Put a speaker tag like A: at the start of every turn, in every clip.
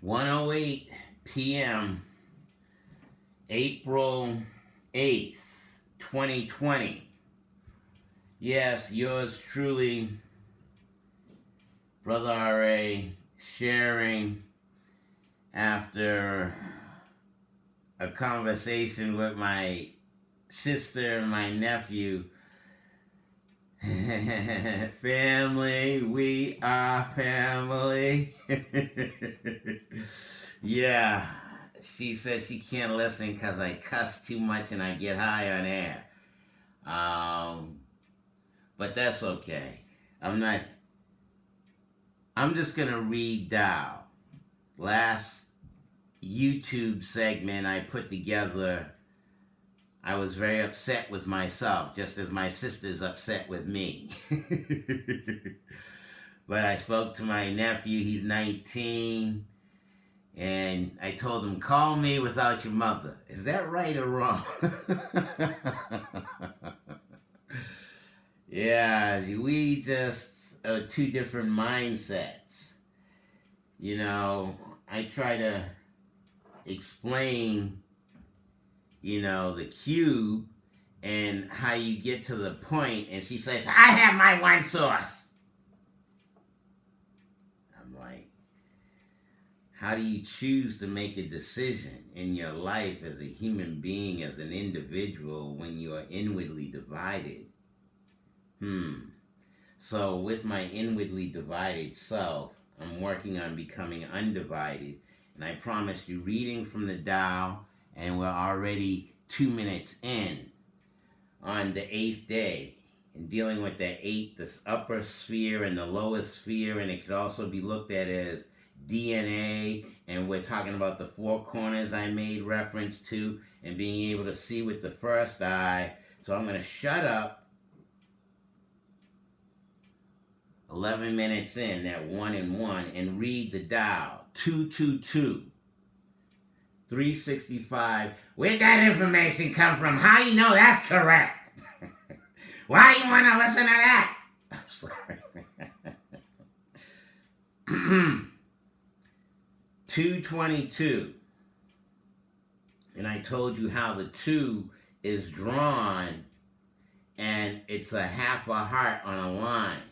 A: 1:08 p.m. April 8th, 2020. Yes, yours truly, Brother R.A., sharing after a conversation with my sister and my nephew. Family, we are family. Yeah, she said she can't listen because I cuss too much and I get high on air. Um, but that's okay. I'm not. I'm just gonna read Dow. Last YouTube segment I put together, I was very upset with myself, just as my sister's upset with me. But I spoke to my nephew, he's 19, and I told him, call me without your mother. Is that right or wrong? Yeah, we just are two different mindsets. You know, I try to explain, the cube and how you get to the point, and she says, I have my one source. I'm like, how do you choose to make a decision in your life as a human being, as an individual, when you are inwardly divided? So with my inwardly divided self, I'm working on becoming undivided. And I promised you reading from the Tao, and we're already 2 minutes in on the 8th day, and dealing with the eighth, this upper sphere and the lower sphere, and it could also be looked at as DNA, and we're talking about the four corners I made reference to, and being able to see with the first eye. So I'm going to shut up 11 minutes in, that 1 and 1, and read the Tao. 222. 365. Where'd that information come from? How you know that's correct? Why you want to listen to that? I'm sorry. 222. And I told you how the 2 is drawn, and it's a half a heart on a line.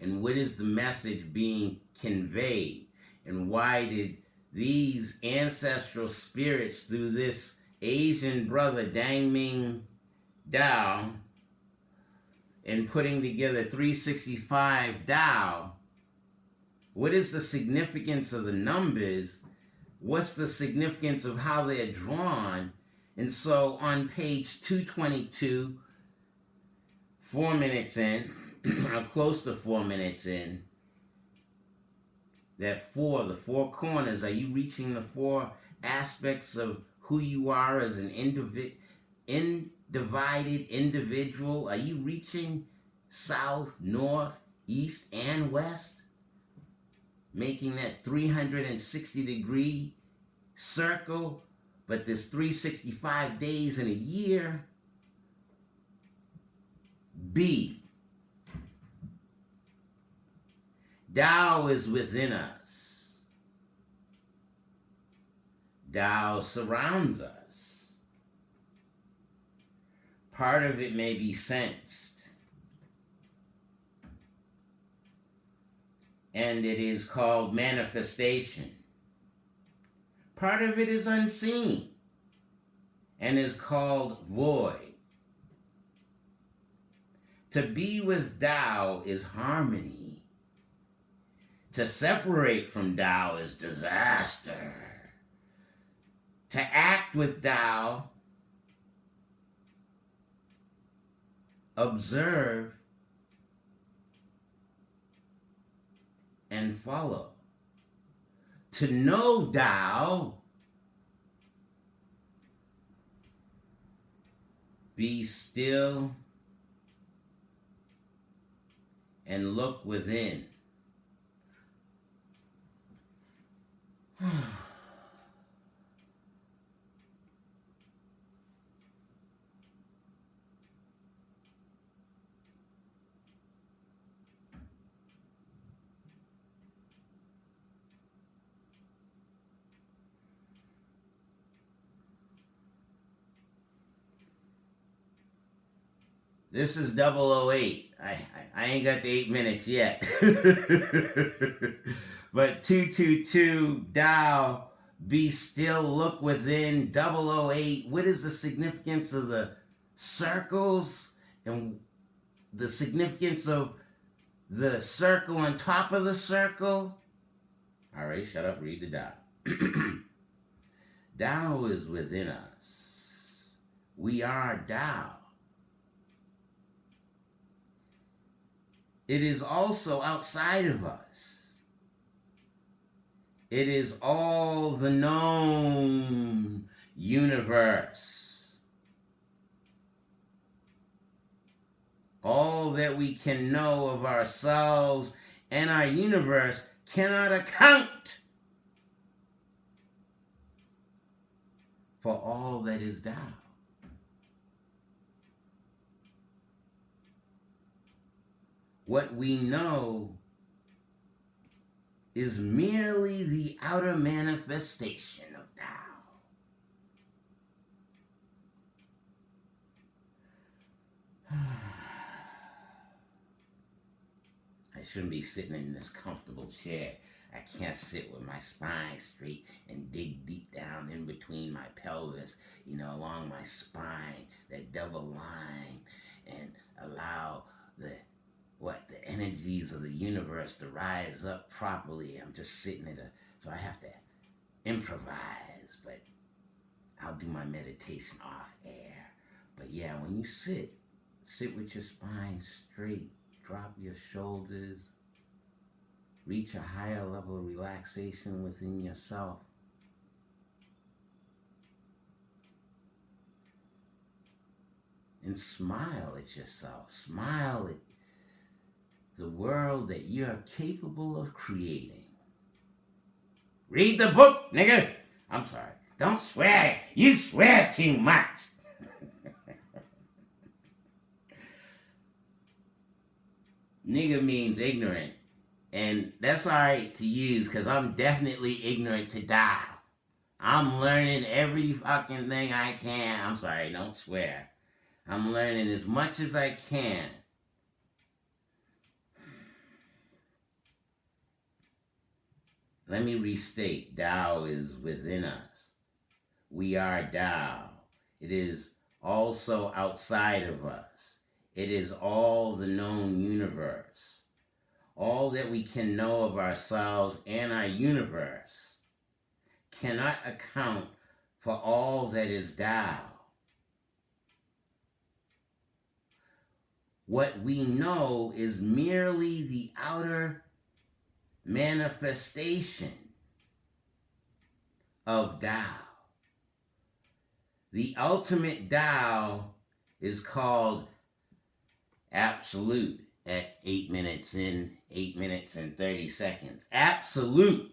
A: And what is the message being conveyed? And why did these ancestral spirits, through this Asian brother, Dang Ming Dao, and putting together 365 Tao, what is the significance of the numbers? What's the significance of how they're drawn? And so on page 222, 4 minutes in, or close to 4 minutes in, the four corners, are you reaching the four aspects of who you are as an undivided individual? Are you reaching south, north, east, and west? Making that 360-degree circle, but there's 365 days in a year. B. Tao is within us. Tao surrounds us. Part of it may be sensed, and it is called manifestation. Part of it is unseen, and is called void. To be with Tao is harmony. To separate from Tao is disaster. To act with Tao, observe, and follow. To know Tao, be still and look within. This is 008. I ain't got the 8 minutes yet. But 222, Tao, be still, look within. 008. What is the significance of the circles and the significance of the circle on top of the circle? All right, shut up, read the Tao. Tao is within us. We are Tao. It is also outside of us. It is all the known universe. All that we can know of ourselves and our universe cannot account for all that is Tao. What we know is merely the outer manifestation of Tao. I shouldn't be sitting in this comfortable chair. I can't sit with my spine straight and dig deep down in between my pelvis, along my spine, that double line, and allow the energies of the universe to rise up properly. I'm just sitting so I have to improvise, but I'll do my meditation off air. But yeah, when you sit with your spine straight, drop your shoulders, reach a higher level of relaxation within yourself. And smile at yourself. Smile at the world that you are capable of creating. Read the book, nigga. I'm sorry. Don't swear. You swear too much. Nigga means ignorant. And that's all right to use because I'm definitely ignorant to Tao. I'm learning every fucking thing I can. I'm sorry, don't swear. I'm learning as much as I can. Let me restate. Tao is within us. We are Tao. It is also outside of us. It is all the known universe. All that we can know of ourselves and our universe cannot account for all that is Tao. What we know is merely the outer manifestation of Tao. The ultimate Tao is called absolute at 8 minutes and 30 seconds. Absolute.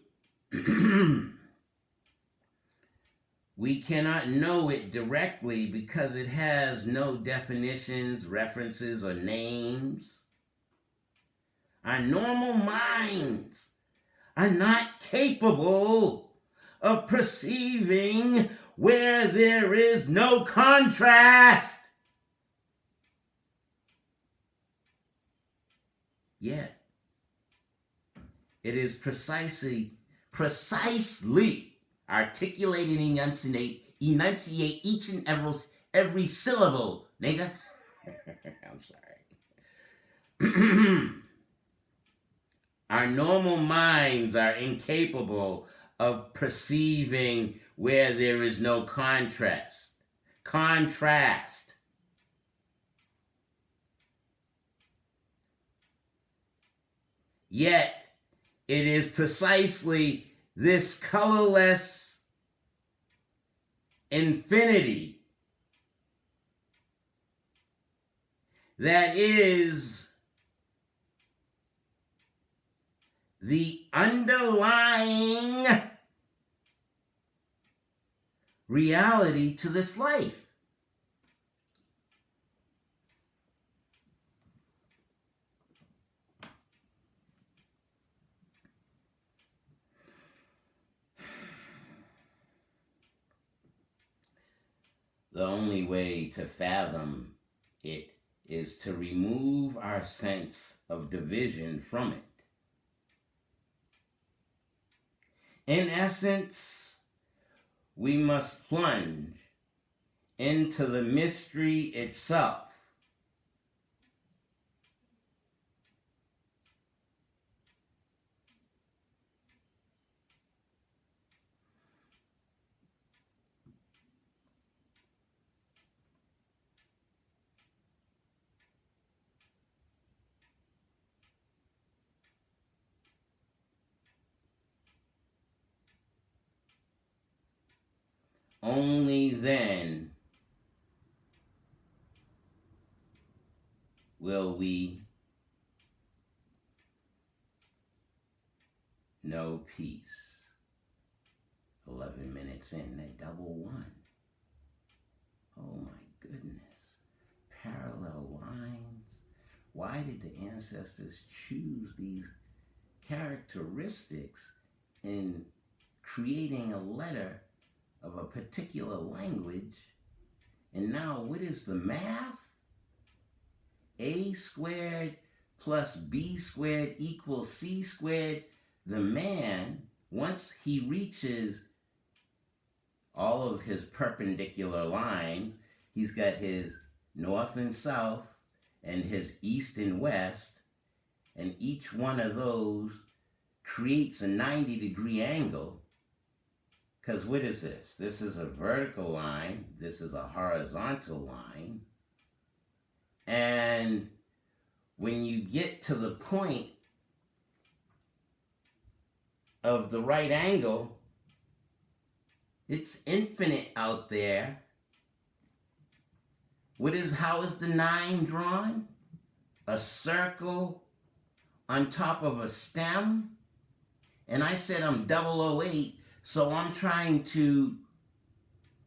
A: We cannot know it directly because it has no definitions, references, or names. Our normal minds are not capable of perceiving where there is no contrast. Yet, it is precisely articulate and enunciate each and every syllable, nigga. I'm sorry. Our normal minds are incapable of perceiving where there is no contrast. Yet, it is precisely this colorless infinity that is the underlying reality to this life. The only way to fathom it is to remove our sense of division from it. In essence, we must plunge into the mystery itself. Only then will we know peace. 11 minutes in, that double one. Oh my goodness. Parallel lines. Why did the ancestors choose these characteristics in creating a letter of a particular language? And now what is the math? A squared plus B squared equals C squared. The man, once he reaches all of his perpendicular lines, he's got his north and south and his east and west, and each one of those creates a 90-degree angle. Because what is this? This is a vertical line. This is a horizontal line. And when you get to the point of the right angle, it's infinite out there. How is the 9 drawn? A circle on top of a stem. And I said I'm 008, so I'm trying to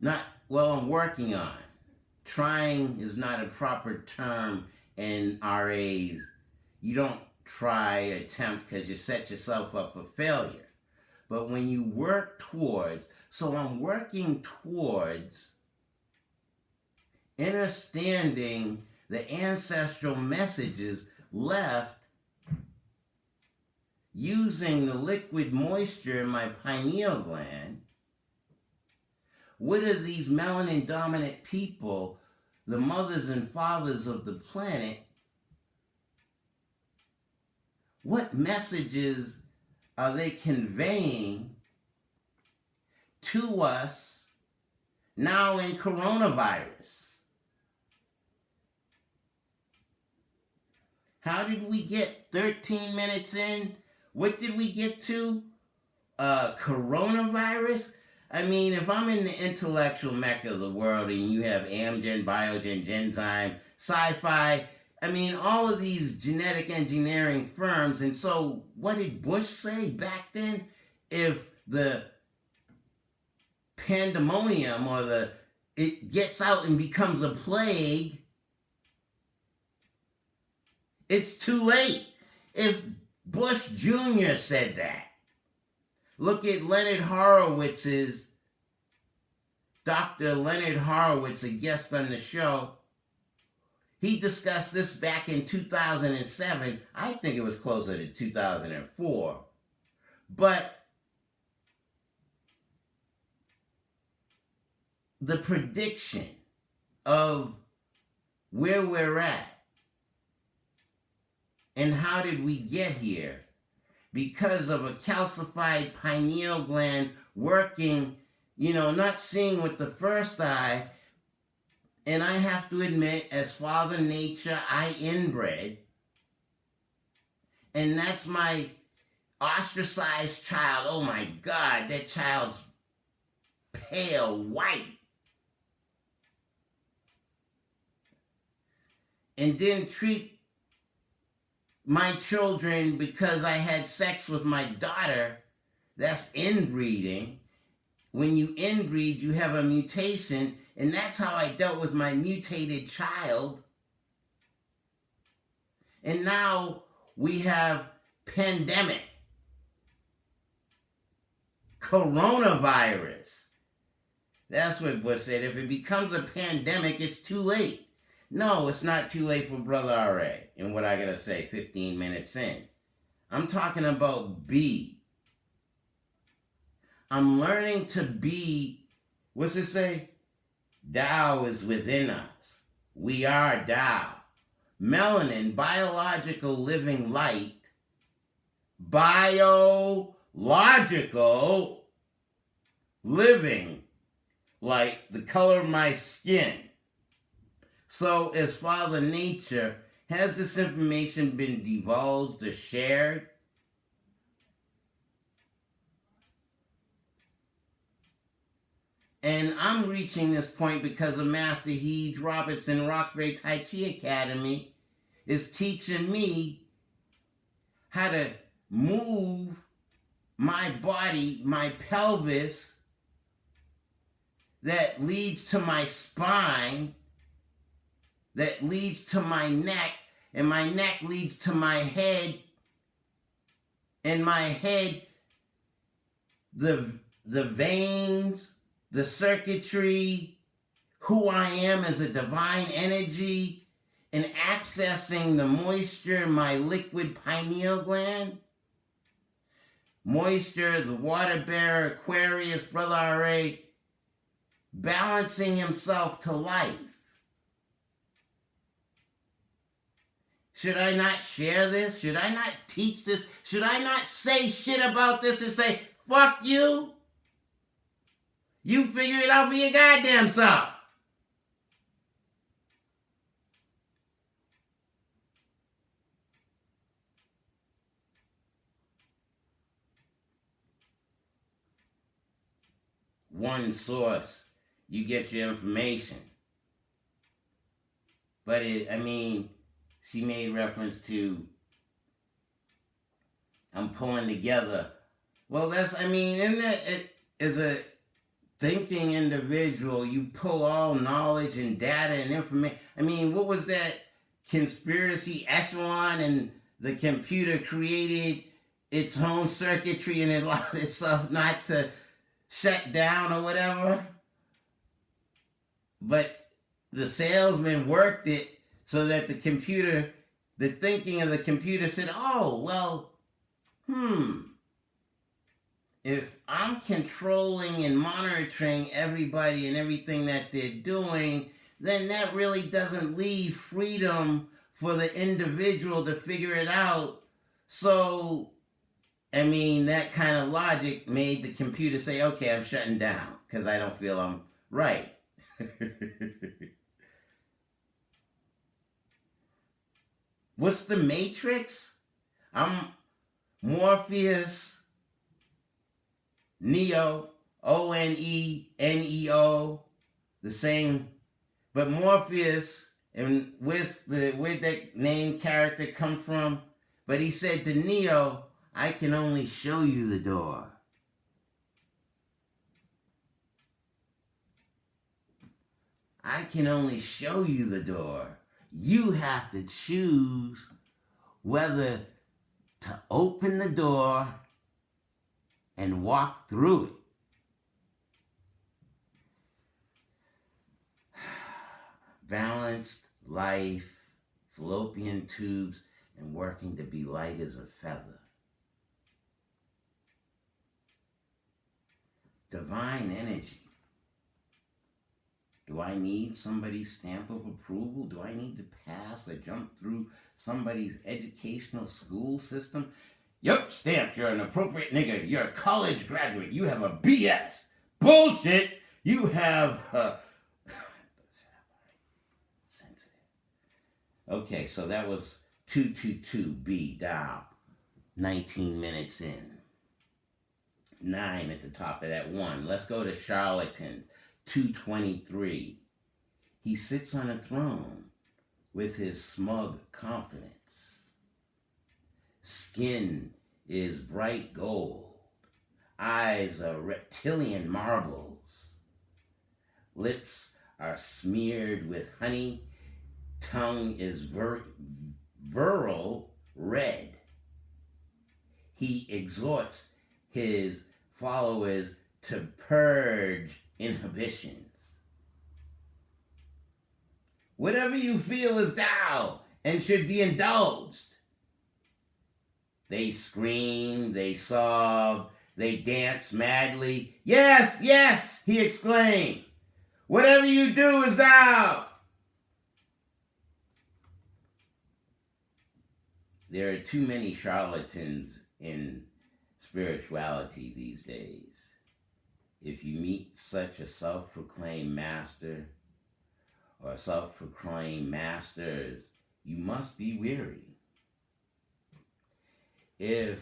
A: I'm working on it. Trying is not a proper term in RAs. You don't try, attempt, because you set yourself up for failure. But when you work towards, so I'm working towards understanding the ancestral messages left using the liquid moisture in my pineal gland. What are these melanin dominant people, the mothers and fathers of the planet, what messages are they conveying to us now in coronavirus? How did we get 13 minutes in? What did we get to? Coronavirus? I mean, if I'm in the intellectual mecca of the world and you have Amgen, Biogen, Genzyme, Sci-Fi, I mean, all of these genetic engineering firms, and so what did Bush say back then? If the pandemonium or it gets out and becomes a plague, it's too late. If Bush Jr. said that, look at Leonard Horowitz's, Dr. Leonard Horowitz, a guest on the show. He discussed this back in 2007. I think it was closer to 2004. But the prediction of where we're at and how did we get here, because of a calcified pineal gland working, not seeing with the first eye. And I have to admit, as Father Nature, I inbred. And that's my ostracized child. Oh my God, that child's pale white. And didn't treat my children because I had sex with my daughter. That's inbreeding. When you inbreed, you have a mutation, and that's how I dealt with my mutated child. And now we have pandemic, coronavirus. That's what Bush said. If it becomes a pandemic, it's too late. No, it's not too late for Brother R.A. And what I gotta say, 15 minutes in. I'm talking about B. I'm learning to be, what's it say? Tao is within us. We are Tao. Melanin, biological living light, biological living light, the color of my skin. So, as Father Nature, has this information been divulged or shared? And I'm reaching this point because of Master Heed Robertson Roxbury Tai Chi Academy is teaching me how to move my body, my pelvis, that leads to my spine, that leads to my neck, and my neck leads to my head, and my head, the veins, the circuitry, who I am as a divine energy, and accessing the moisture in my liquid pineal gland. Moisture, the water bearer, Aquarius, Brother R.A., balancing himself to life. Should I not share this? Should I not teach this? Should I not say shit about this and say, fuck you? You figure it out for your goddamn self. One source, you get your information. But she made reference to, I'm pulling together. Well, isn't that, as a thinking individual, you pull all knowledge and data and information. What was that conspiracy echelon, and the computer created its own circuitry and it allowed itself not to shut down or whatever? But the salesman worked it so that the thinking of the computer said, oh, well, if I'm controlling and monitoring everybody and everything that they're doing, then that really doesn't leave freedom for the individual to figure it out. So, that kind of logic made the computer say, okay, I'm shutting down because I don't feel I'm right. What's the Matrix? I'm Morpheus, Neo, Oneneo, the same. But Morpheus, and where'd that name character come from? But he said to Neo, I can only show you the door. I can only show you the door. You have to choose whether to open the door and walk through it. Balanced life, fallopian tubes, and working to be light as a feather. Divine energy. Do I need somebody's stamp of approval? Do I need to pass or jump through somebody's educational school system? Yup, stamped. You're an appropriate nigger. You're a college graduate. You have a BS. Bullshit. You have sensitive. Okay, so that was 222B dial. 19 minutes in. 9 at the top of that 1. Let's go to Charlatan. 223. He sits on a throne with his smug confidence. Skin is bright gold. Eyes are reptilian marbles. Lips are smeared with honey. Tongue is virile red. He exhorts his followers to purge inhibitions. Whatever you feel is Tao and should be indulged. They screamed, they sobbed, they danced madly. Yes, yes, he exclaimed. Whatever you do is Tao. There are too many charlatans in spirituality these days. If you meet such a self-proclaimed master or self-proclaimed masters, you must be weary. If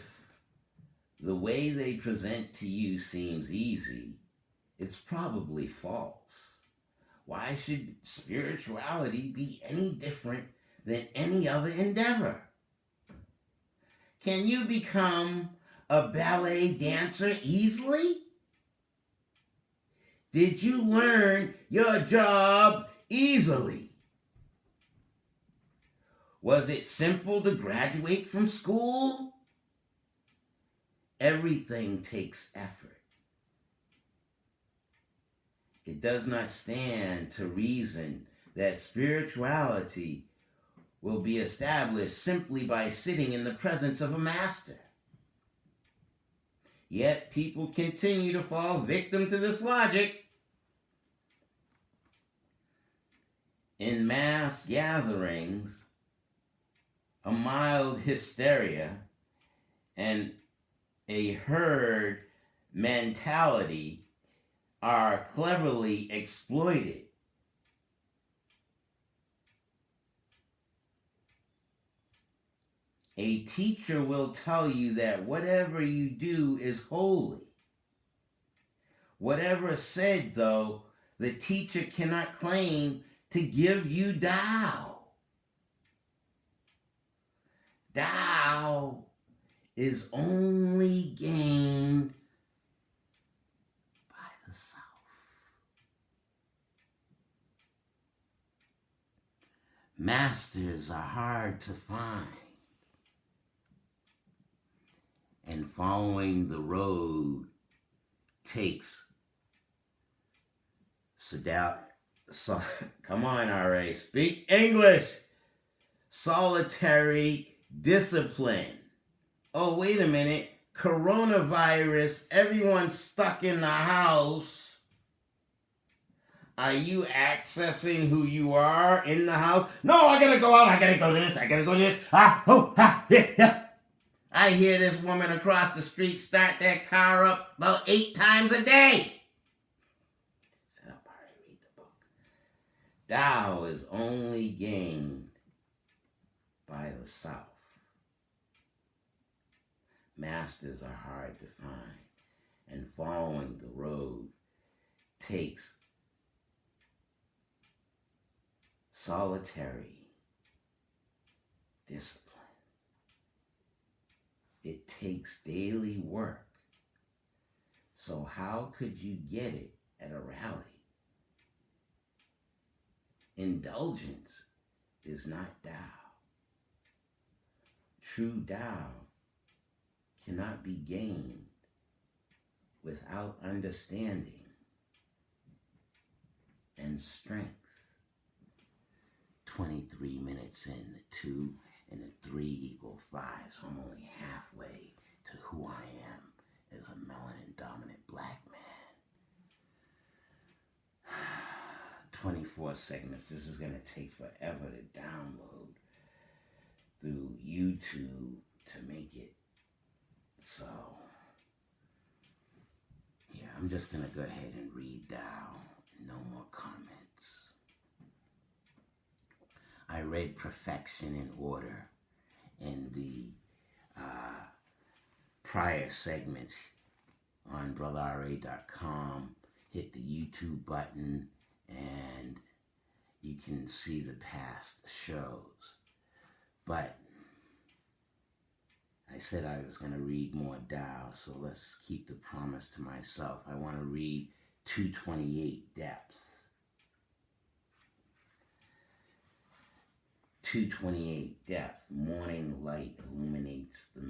A: the way they present to you seems easy, it's probably false. Why should spirituality be any different than any other endeavor? Can you become a ballet dancer easily? Did you learn your job easily? Was it simple to graduate from school? Everything takes effort. It does not stand to reason that spirituality will be established simply by sitting in the presence of a master. Yet people continue to fall victim to this logic. In mass gatherings, a mild hysteria and a herd mentality are cleverly exploited. A teacher will tell you that whatever you do is holy. Whatever said, though, the teacher cannot claim to give you Tao. Tao is only gained by the self. Masters are hard to find, and following the road takes come on, RA, speak English. Solitary discipline. Oh, wait a minute. Coronavirus, everyone's stuck in the house. Are you accessing who you are in the house? No, I gotta go out, I gotta go this, I gotta go this. Yeah. I hear this woman across the street start that car up about 8 times a day. Shut up, Ari, read the book. Tao is only gained by the self. Masters are hard to find, and following the road takes solitary discipline. It takes daily work. So how could you get it at a rally? Indulgence is not Tao. True Tao cannot be gained without understanding and strength. 23 minutes in, the 2 and the 3 equal 5, so I'm only halfway to who I am as a melanin-dominant black man. 24 segments. This is going to take forever to download through YouTube to make it. So, yeah, I'm just going to go ahead and read down. No more comments. I read Perfection in Order in the prior segments on brotherra.com. Hit the YouTube button and you can see the past shows. But I said I was going to read more Tao, so let's keep the promise to myself. I want to read 228 Depth. 228 Depth. Morning light illuminates the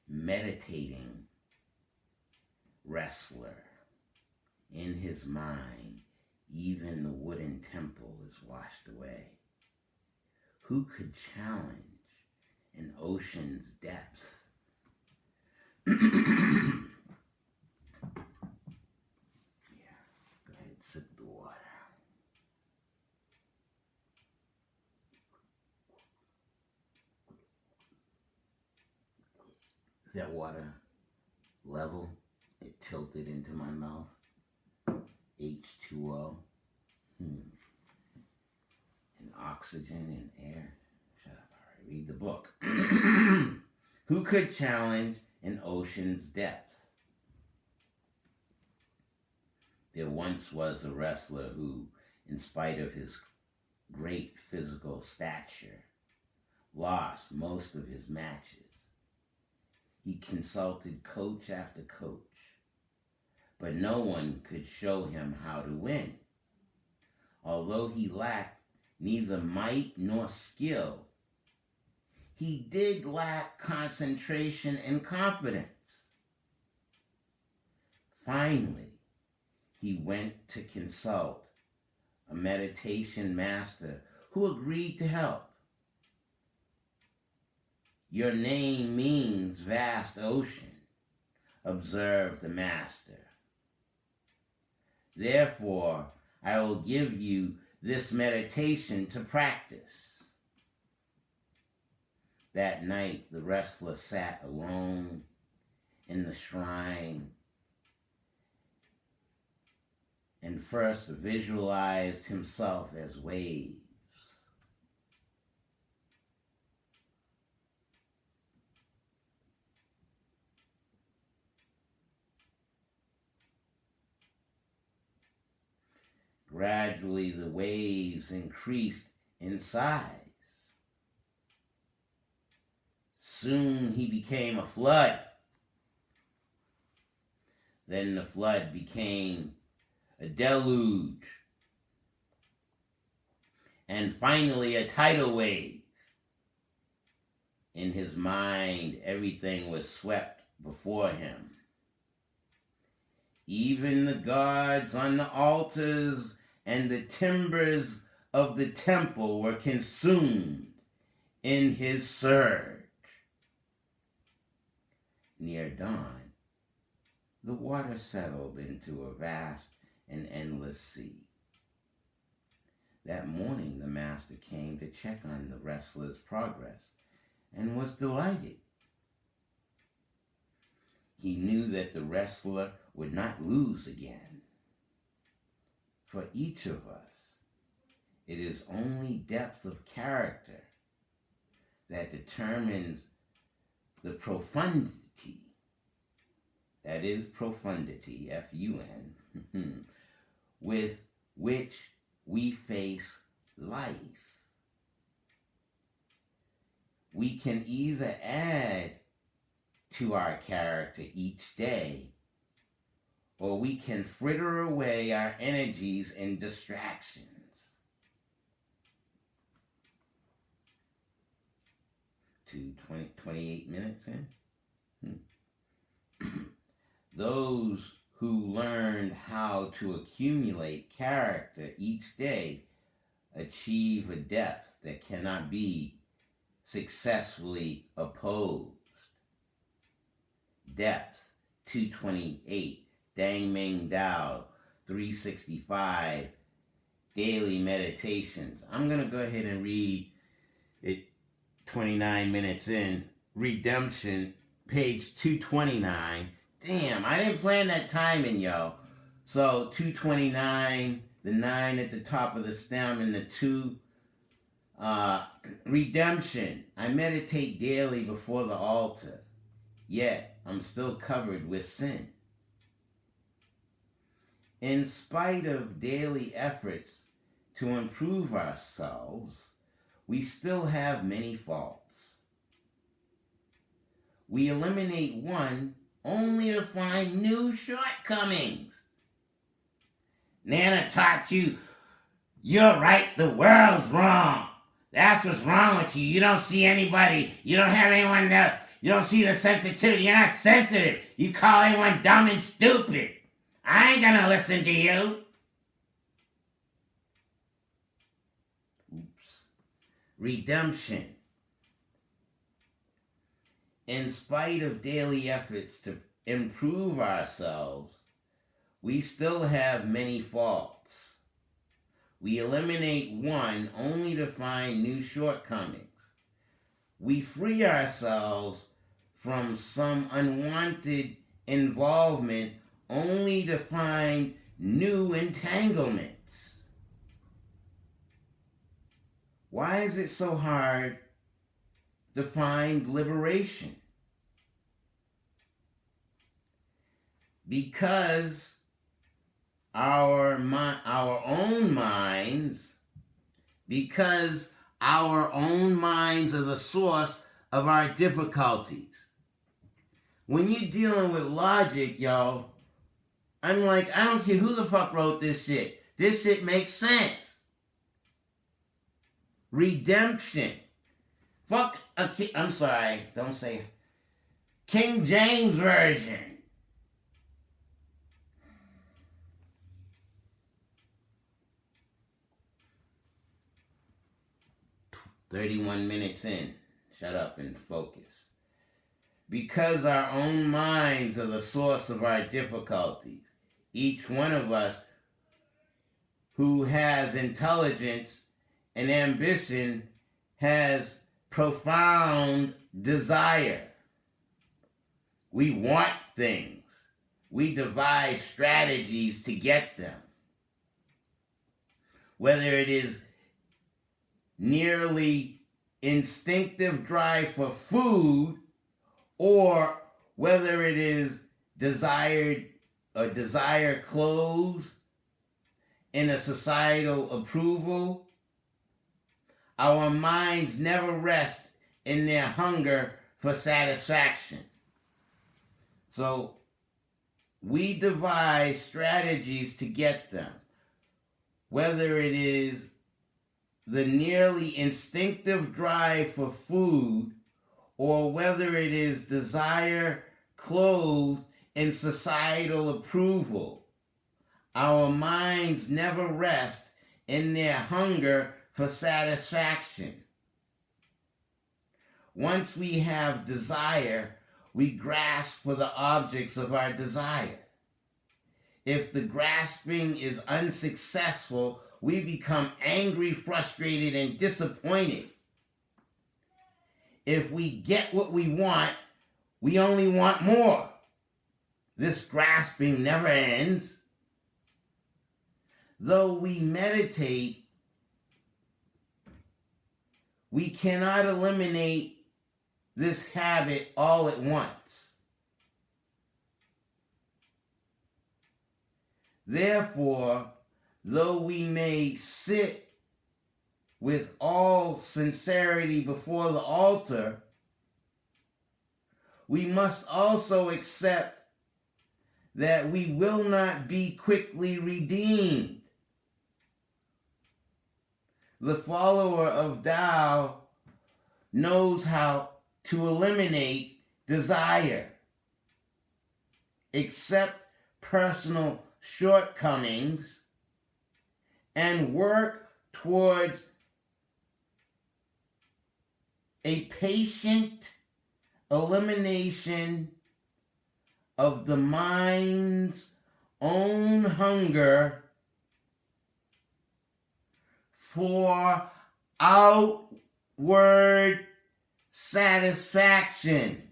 A: meditating wrestler. In his mind, Even the wooden temple is washed away. Who could challenge an ocean's depths? Yeah, go ahead, sip the water. Is that water level? It tilted into my mouth. H2O. And oxygen and air. Shut up, all right. Read the book. Who could challenge an ocean's depths? There once was a wrestler who, in spite of his great physical stature, lost most of his matches. He consulted coach after coach, but no one could show him how to win. Although he lacked neither might nor skill, he did lack concentration and confidence. Finally, he went to consult a meditation master who agreed to help. Your name means vast ocean, observed the master. Therefore, I will give you this meditation to practice. That night, the wrestler sat alone in the shrine and first visualized himself as waves. Gradually, the waves increased in size. Soon he became a flood. Then the flood became a deluge. And finally, a tidal wave. In his mind, everything was swept before him. Even the gods on the altars and the timbers of the temple were consumed in his surge. Near dawn, the water settled into a vast and endless sea. That morning, the master came to check on the wrestler's progress and was delighted. He knew that the wrestler would not lose again. For each of us, it is only depth of character that determines the profundity, that is profundity, F-U-N, with which we face life. We can either add to our character each day, or we can fritter away our energies in distractions. To 28 minutes in? Those who learned how to accumulate character each day achieve a depth that cannot be successfully opposed. Depth, 228. Dang Ming Dao, 365, daily meditations. I'm going to go ahead and read it 29 minutes in. Redemption, page 229. Damn, I didn't plan that timing, yo. So 229, the 9 at the top of the stem, and the 2. Redemption. I meditate daily before the altar, yet I'm still covered with sin. In spite of daily efforts to improve ourselves, we still have many faults. We eliminate one only to find new shortcomings. Nana taught you, you're right, the world's wrong. That's what's wrong with you. You don't see anybody. You don't have anyone else. You don't see the sensitivity. You're not sensitive. You call everyone dumb and stupid. I ain't gonna listen to you. redemption. In spite of daily efforts to improve ourselves, we still have many faults. We eliminate one only to find new shortcomings. We free ourselves from some unwanted involvement only to find new entanglements. Why is it so hard to find liberation? Because our own minds are the source of our difficulties. When you're dealing with logic, y'all, I'm like, I don't care who the fuck wrote this shit. This shit makes sense. Redemption. Fuck a I'm sorry, don't say King James Version. "31 minutes in. Shut up and focus. Because our own minds are the source of our difficulties. Each one of us who has intelligence and ambition has profound desire. We want things. We devise strategies to get them. Whether it is nearly instinctive drive for food, or whether it is desire clothes in a societal approval, our minds never rest in their hunger for satisfaction. So we devise strategies to get them, whether it is the nearly instinctive drive for food, or whether it is desire clothed in societal approval. Our minds never rest in their hunger for satisfaction. Once we have desire, we grasp for the objects of our desire. If the grasping is unsuccessful, we become angry, frustrated, and disappointed. If we get what we want, we only want more. This grasping never ends. Though we meditate, we cannot eliminate this habit all at once. Therefore, though we may sit with all sincerity before the altar, we must also accept that we will not be quickly redeemed. The follower of Tao knows how to eliminate desire, accept personal shortcomings, and work towards a patient elimination of the mind's own hunger for outward satisfaction.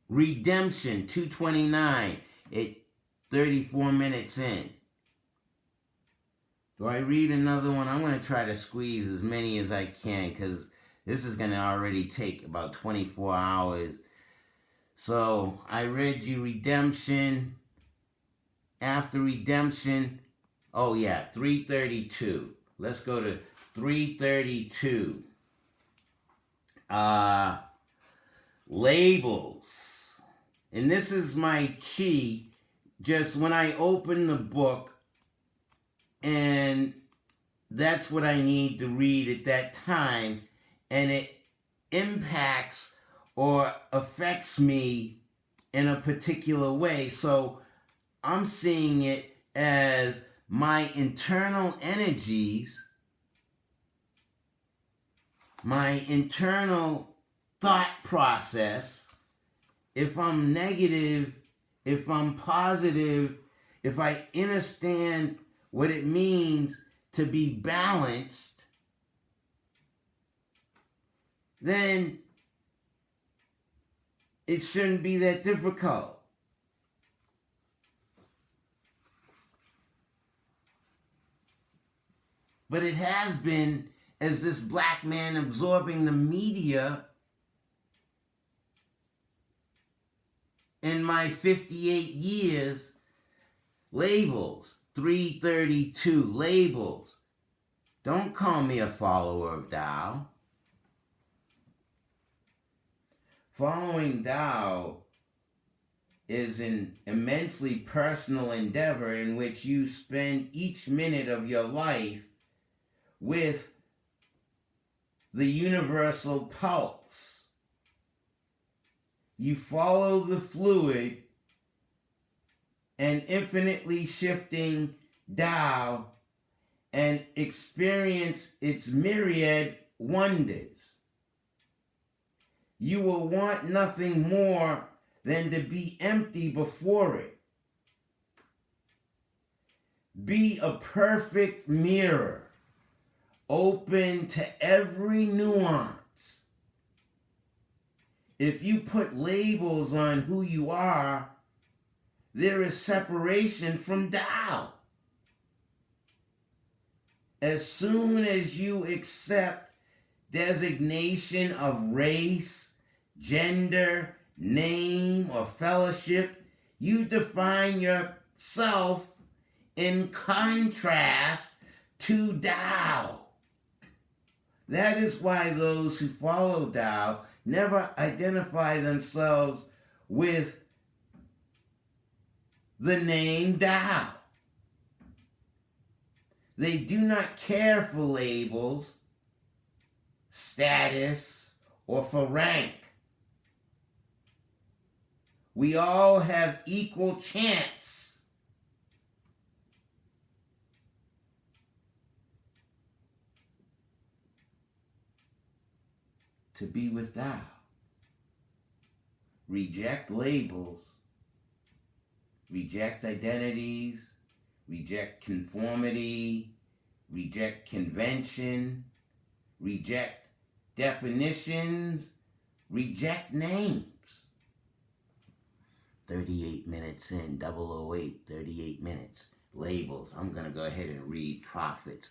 A: Redemption 229 at 34 minutes in. Do I read another one? I'm going to try to squeeze as many as I can because this is going to already take about 24 hours. So I read you redemption. After redemption, 332. Let's go to 332. Labels. And this is my chi. Just when I open the book, and that's what I need to read at that time, and it impacts or affects me in a particular way. So I'm seeing it as my internal energies, my internal thought process, if I'm negative, if I'm positive, if I understand what it means to be balanced, then it shouldn't be that difficult. But it has been, as this black man absorbing the media in my 58 years, labels, 332, labels. Don't call me a follower of Tao. Following Tao is an immensely personal endeavor in which you spend each minute of your life with the universal pulse. You follow the fluid and infinitely shifting Tao and experience its myriad wonders. You will want nothing more than to be empty before it. Be a perfect mirror, open to every nuance. If you put labels on who you are, there is separation from Tao. As soon as you accept designation of race, gender, name, or fellowship, you define yourself in contrast to Tao. That is why those who follow Tao never identify themselves with the name Tao. They do not care for labels, status, or for rank. We all have equal chance to be with Tao. Reject labels, reject identities, reject conformity, reject convention, reject definitions, reject names. 38 minutes in, 008, 38 minutes. Labels. I'm going to go ahead and read prophets.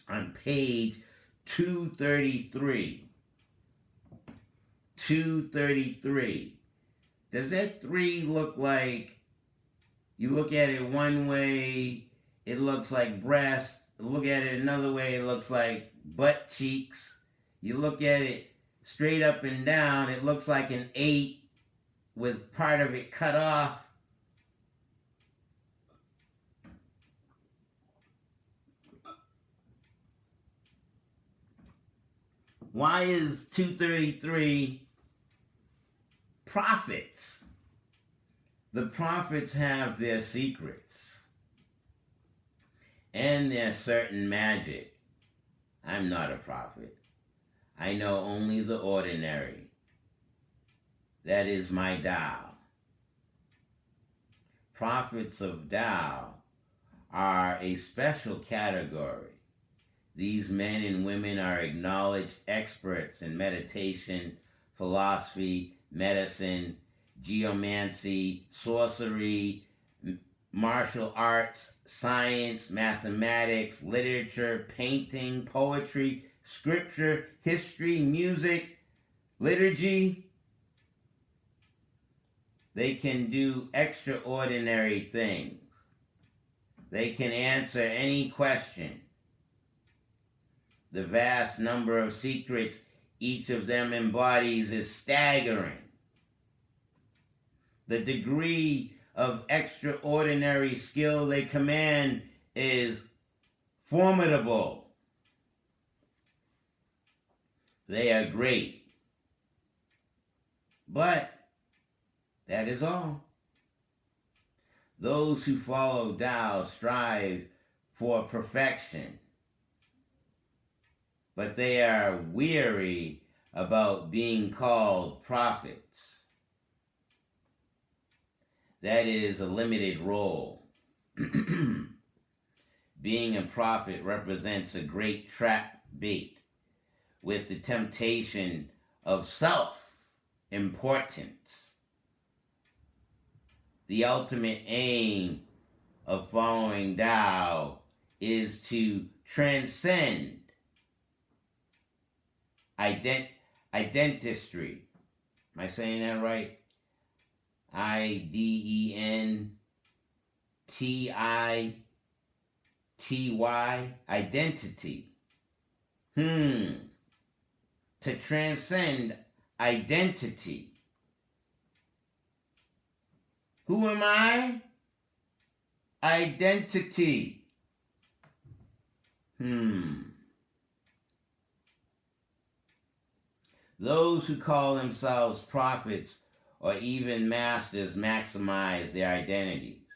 A: On page 233. 233. Does that 3 look like, you look at it one way, it looks like breast. Look at it another way, it looks like butt cheeks. You look at it straight up and down, it looks like an 8 with part of it cut off. Why is 233 prophets? The prophets have their secrets and their certain magic. I'm not a prophet. I know only the ordinary. That is my Tao. Prophets of Tao are a special category. These men and women are acknowledged experts in meditation, philosophy, medicine, geomancy, sorcery, martial arts, science, mathematics, literature, painting, poetry, scripture, history, music, liturgy. They can do extraordinary things. They can answer any question. The vast number of secrets each of them embodies is staggering. The degree of extraordinary skill they command is formidable. They are great. But that is all. Those who follow Tao strive for perfection, but they are weary about being called prophets. That is a limited role. Being a prophet represents a great trap bait with the temptation of self-importance. The ultimate aim of following Tao is to transcend identity. Am I saying that right? IDENTITY. Identity. To transcend identity. Who am I? Identity. Those who call themselves prophets or even masters maximize their identities.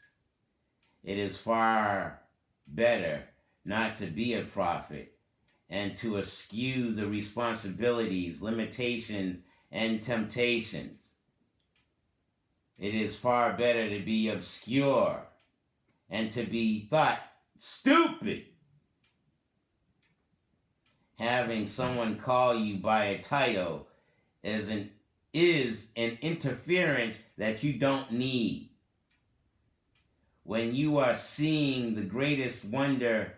A: It is far better not to be a prophet and to eschew the responsibilities, limitations, and temptations. It is far better to be obscure and to be thought stupid. Having someone call you by a title is an interference that you don't need. When you are seeing the greatest wonder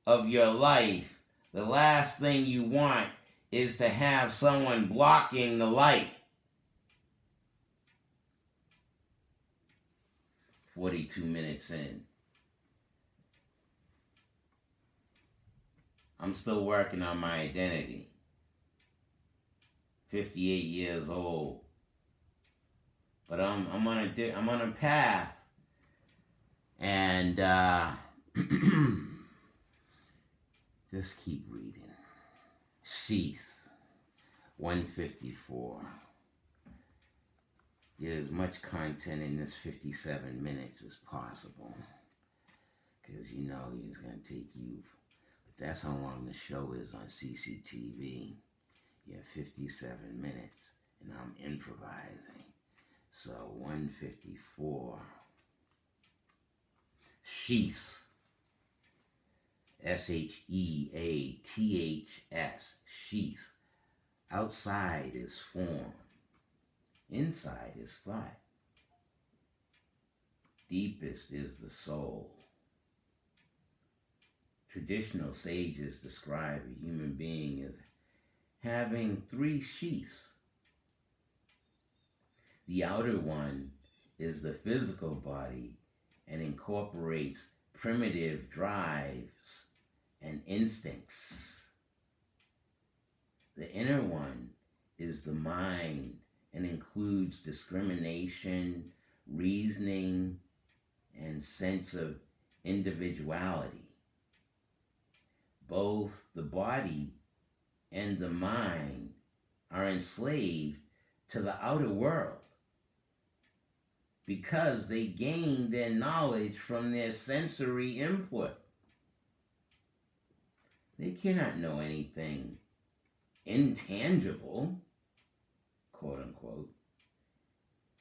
A: of your life, the last thing you want is to have someone blocking the light. 42 minutes in. I'm still working on my identity. 58 years old. But I'm on a path. And just keep reading. Sheath 154. Get as much content in this 57 minutes as possible. Because you know it's going to take you. But that's how long the show is on CCTV. You have 57 minutes. And I'm improvising. So 154. Sheaths. SHEATHS. Sheath. Outside is form. Inside is thought. Deepest is the soul. Traditional sages describe a human being as having 3 sheaths. The outer one is the physical body and incorporates primitive drives and instincts. The inner one is the mind and includes discrimination, reasoning, and sense of individuality. Both the body and the mind are enslaved to the outer world because they gain their knowledge from their sensory input. They cannot know anything intangible, quote unquote,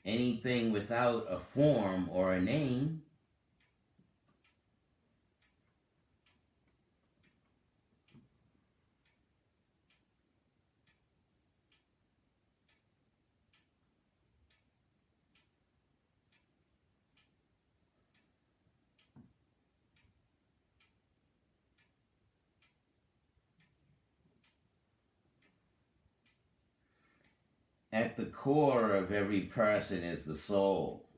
A: anything without a form or a name. At the core of every person is the soul.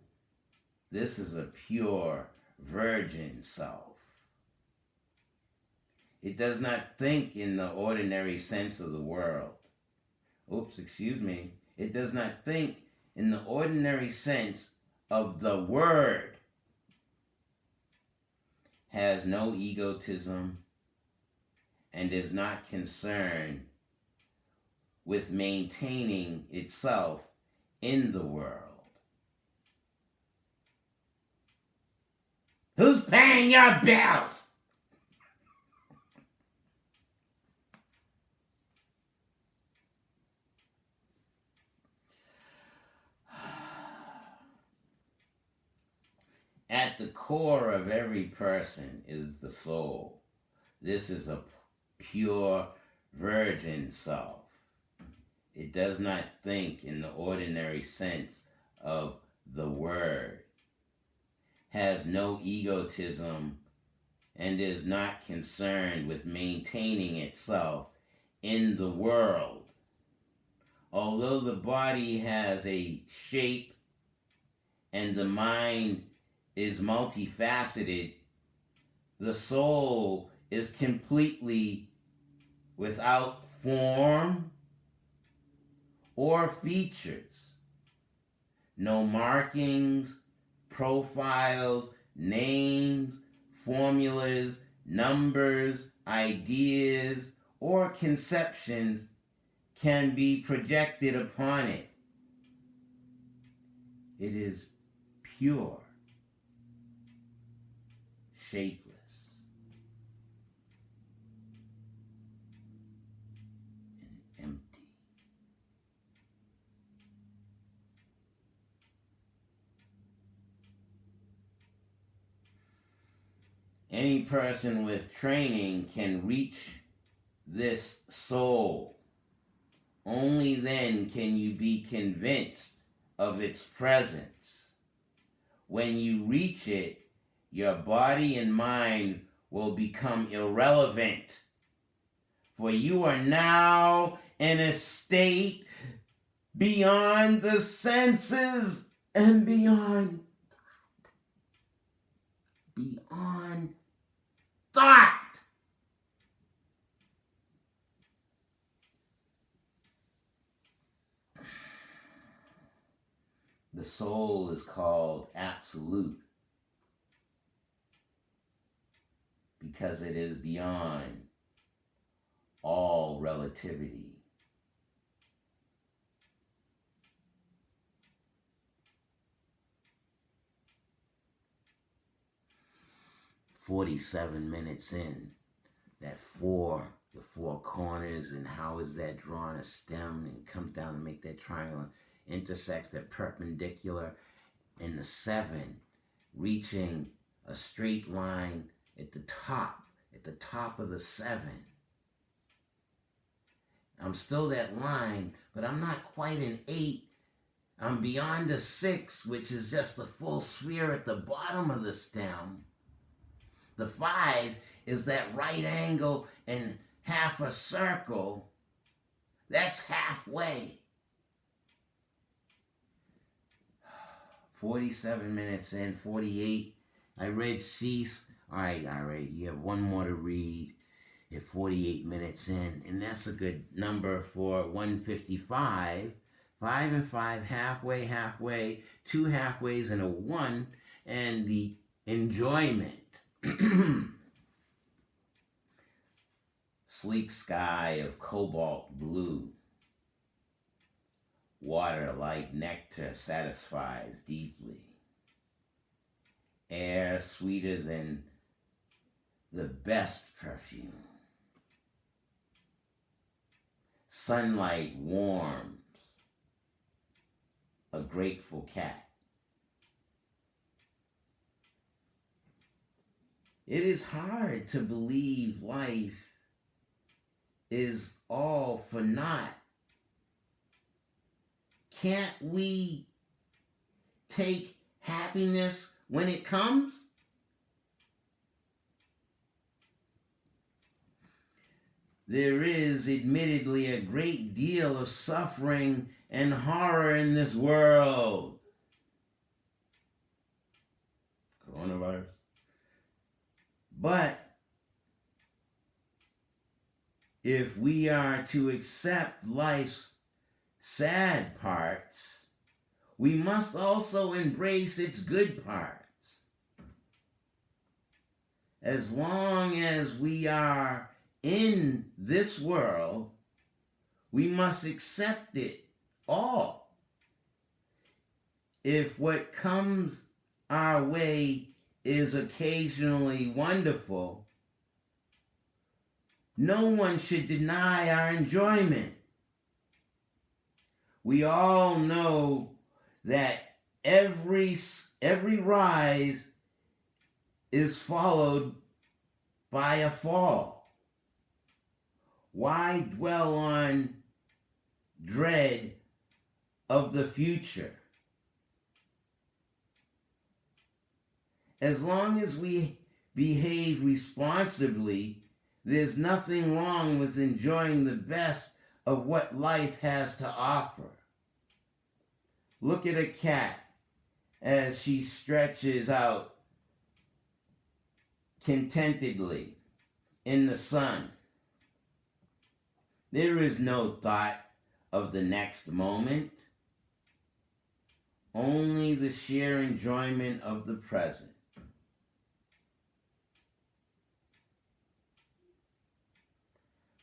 A: This is a pure, virgin self. It does not think in the ordinary sense of the world. It does not think in the ordinary sense of the word. Has no egotism and is not concerned with maintaining itself in the world. paying your bills. At the core of every person is the soul. This is a pure virgin self. It does not think in the ordinary sense of the word, has no egotism, and is not concerned with maintaining itself in the world. Although the body has a shape and the mind is multifaceted, the soul is completely without form or features. No markings, profiles, names, formulas, numbers, ideas, or conceptions can be projected upon it. It is pure, shapeless, and empty. Any person with training can reach this soul. Only then can you be convinced of its presence. When you reach it, your body and mind will become irrelevant, for you are now in a state beyond the senses and beyond thought. The soul is called absolute because it is beyond all relativity. "47 minutes in, the four corners, and how is that drawn a stem and comes down to make that triangle, intersects that perpendicular, and the 7 reaching a straight line at the top of the 7. I'm still that line, but I'm not quite an 8. I'm beyond a 6, which is just the full sphere at the bottom of the stem. The 5 is that right angle and half a circle. That's halfway. 47 minutes in, 48. I read cease. All right. You have one more to read at 48 minutes in, and that's a good number for 155. 5 and 5, halfway, 2 halfways and a 1, and the enjoyment. Sleek sky of cobalt blue. Water like nectar satisfies deeply. Air sweeter than the best perfume. Sunlight warms a grateful cat. It is hard to believe life is all for naught. Can't we take happiness when it comes? There is admittedly a great deal of suffering and horror in this world. Coronavirus. But if we are to accept life's sad parts, we must also embrace its good parts. As long as we are in this world, we must accept it all. If what comes our way is occasionally wonderful, no one should deny our enjoyment. We all know that every rise is followed by a fall. Why dwell on dread of the future? As long as we behave responsibly, there's nothing wrong with enjoying the best of what life has to offer. Look at a cat as she stretches out contentedly in the sun. There is no thought of the next moment, only the sheer enjoyment of the present.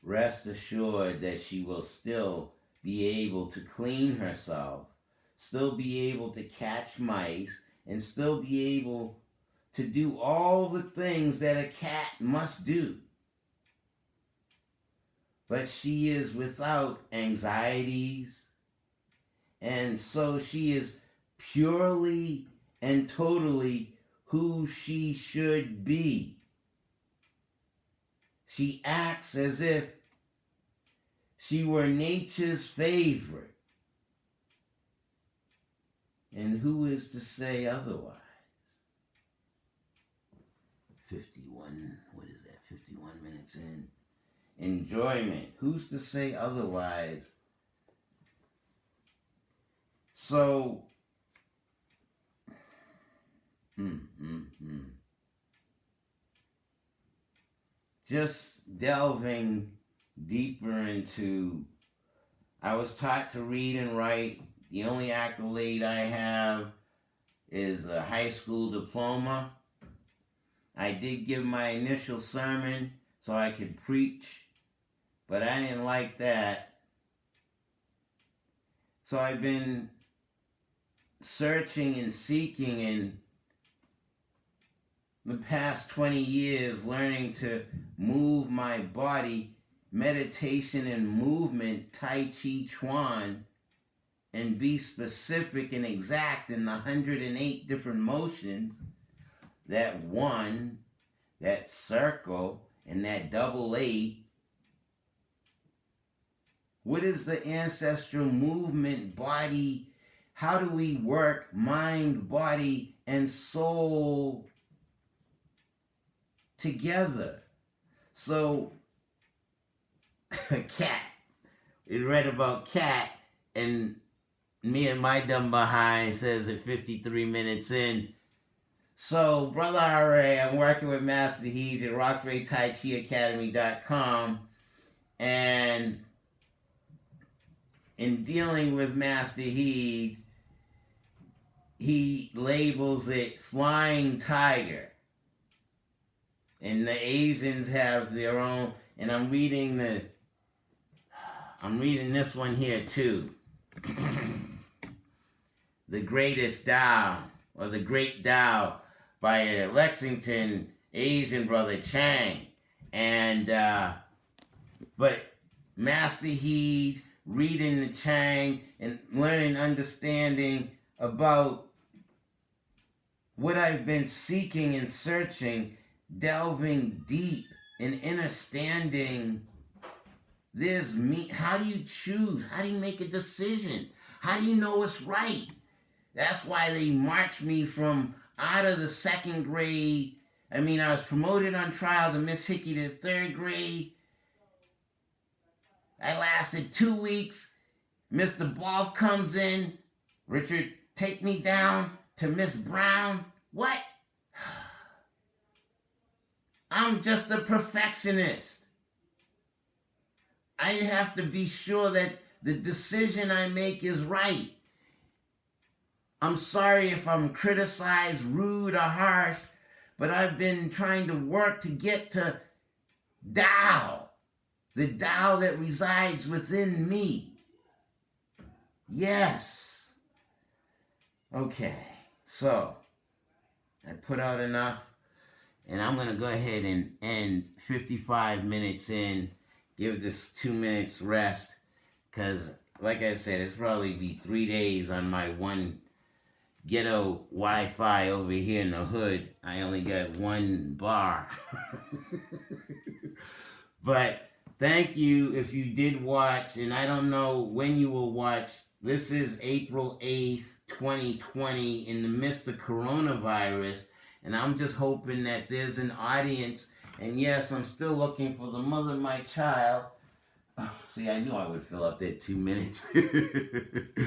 A: Rest assured that she will still be able to clean herself, still be able to catch mice, and still be able to do all the things that a cat must do. But she is without anxieties, and so she is purely and totally who she should be. She acts as if she were nature's favorite. And who is to say otherwise? 51, what is that, 51 minutes in? Enjoyment. Who's to say otherwise? So, just delving deeper into, I was taught to read and write. The only accolade I have is a high school diploma. I did give my initial sermon so I could preach, but I didn't like that. So I've been searching and seeking in the past 20 years, learning to move my body, meditation and movement, Tai Chi Chuan, and be specific and exact in the 108 different motions, that one, that circle, and that double eight. What is the ancestral movement body? How do we work mind, body, and soul together? So, cat. We read about cat, and me and my dumb behind says at 53 minutes in. So, Brother R.A., I'm working with Master Heed at RoxrayTaiChiAcademy.com, and in dealing with Master Heed, he labels it flying tiger. And the Asians have their own, and I'm reading this one here too. The Greatest Tao, or The Great Tao, by a Lexington Asian brother Chang. And but Master Heed, reading the Chang and learning, understanding about what I've been seeking and searching, delving deep and understanding. There's me. How do you choose? How do you make a decision? How do you know what's right? That's why they marched me from out of the second grade. I mean, I was promoted on trial to Miss Hickey to third grade. I lasted 2 weeks. Mr. Ball comes in. Richard, take me down to Miss Brown. What? I'm just a perfectionist. I have to be sure that the decision I make is right. I'm sorry if I'm criticized, rude, or harsh, but I've been trying to work to get to Tao, the Tao that resides within me. Yes. Okay, so I put out enough. And I'm going to go ahead and end 55 minutes in. Give this 2 minutes rest. Because, like I said, it's probably be 3 days on my one ghetto Wi-Fi over here in the hood. I only got one bar. But thank you if you did watch. And I don't know when you will watch. This is April 8th, 2020, in the midst of coronavirus. And I'm just hoping that there's an audience. And yes, I'm still looking for the mother of my child. See, I knew I would fill up that 2 minutes. The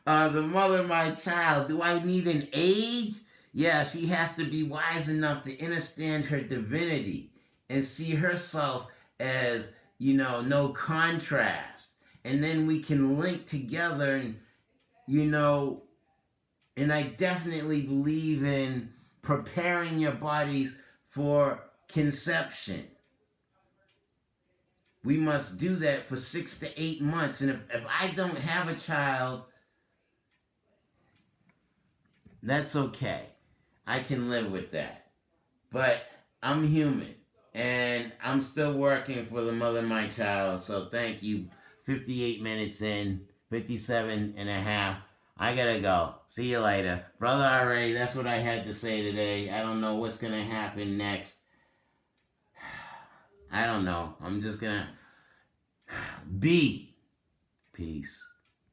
A: mother of my child. Do I need an age? Yeah, she has to be wise enough to understand her divinity and see herself as, no contrast. And then we can link together and, and I definitely believe in preparing your bodies for conception. We must do that for 6 to 8 months. And if I don't have a child, that's okay. I can live with that. But I'm human. And I'm still working for the mother of my child. So thank you. 58 minutes in, 57 and a half. I gotta go. See you later. Brother R.A., that's what I had to say today. I don't know what's gonna happen next. I don't know. I'm just gonna be. Peace.